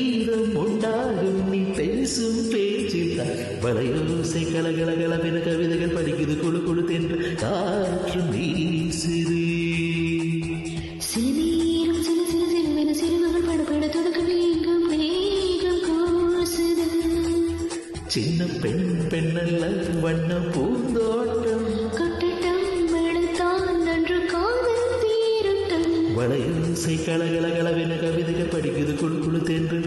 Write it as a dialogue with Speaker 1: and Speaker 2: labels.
Speaker 1: சங்கீதம் உண்டாகும் நீ பேசும் பேச்சில் வளையோசை கலகலகலவென கவிதைகள் படிக்குது குழு குழு தென்று காற்று வீசுது.
Speaker 2: சிறுநீரும் சிறு சிறு சிறுவென சிறுவர்கள் படப்பட தொடக்க வேகம் வேகம் கூசுது.
Speaker 1: சின்ன பெண் பெண்ணல்ல வண்ண பூந்தோட்டம்
Speaker 2: கட்டட்டம் எடுத்தான் நன்று காதல் தீரட்டம்.
Speaker 1: வளையோசை கலகலகலவென கவிதைகள் படிக்குது குழு குழு தென்று